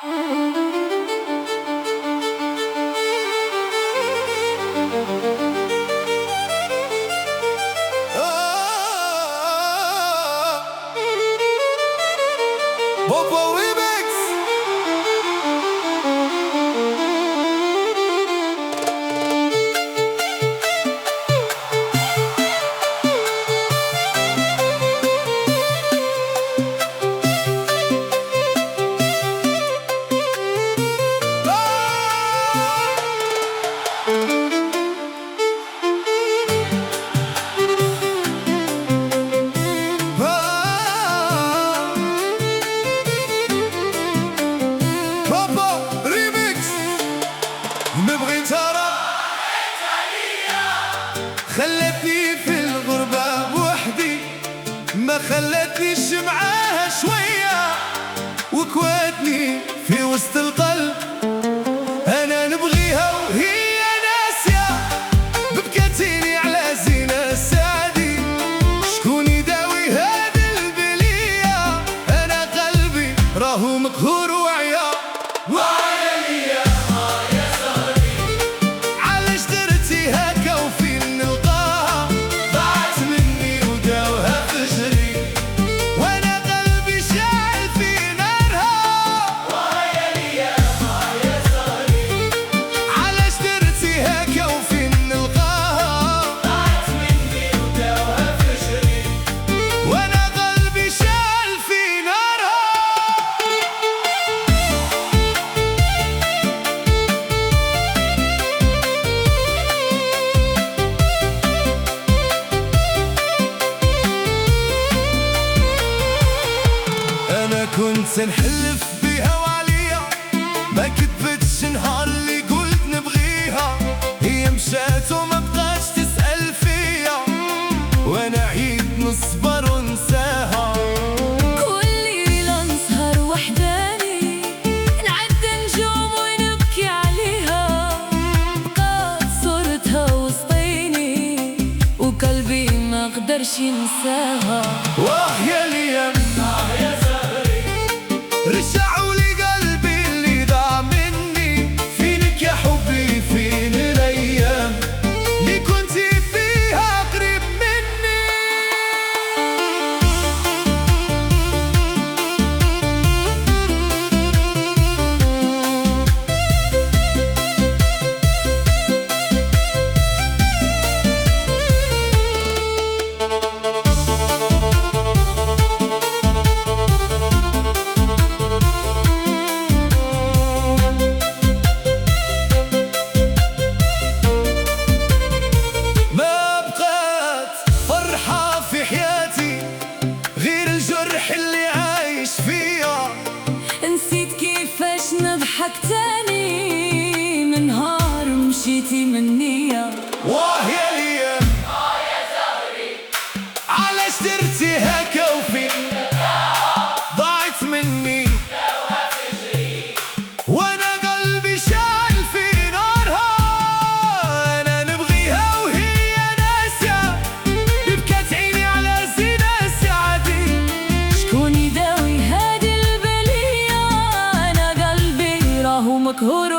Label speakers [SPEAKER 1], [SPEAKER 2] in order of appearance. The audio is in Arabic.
[SPEAKER 1] بوبو ريميكس. نبغي ترى خلتني في الغربة بوحدي، ما خلتنيش معاها شوية، وكواتني في وسط القلب. أنا نبغيها وهي ناسية، بكاتيني على زينة سعدي. شكون يداوي هذه البلية؟ أنا قلبي راهو مقهور وعيا. كنت نحلف بيها وعليا، ما كذبتش نهار اللي قلت نبغيها. هي مشات وما بقاش تسأل فيا، وانا عيد نصبر ونساها.
[SPEAKER 2] كل ليلة نسهر وحداني، نعد نجوم ونبكي عليها. بقات صورتها وسطيني، وقلبي ما قدرش ينساها.
[SPEAKER 1] واه يا الايام، رجعوا لي قلبي اللي ضاع مني. فينك يا حبي، فين الايام اللي كنتي فيها قريب مني؟
[SPEAKER 2] نسيت كيفاش نضحك تاني من نهار مشيتي منيا.
[SPEAKER 1] واه يا الايام،
[SPEAKER 2] يا زهري،
[SPEAKER 1] علاش درتي هكا وفين ضاعت مني؟ وانا قلبي شاعل في نارها. انا نبغيها وهي ناسية، بكات عيني على زينة سعدي.
[SPEAKER 2] شكون يداوي هادي البلية؟ أنا قلبي راهو مقهور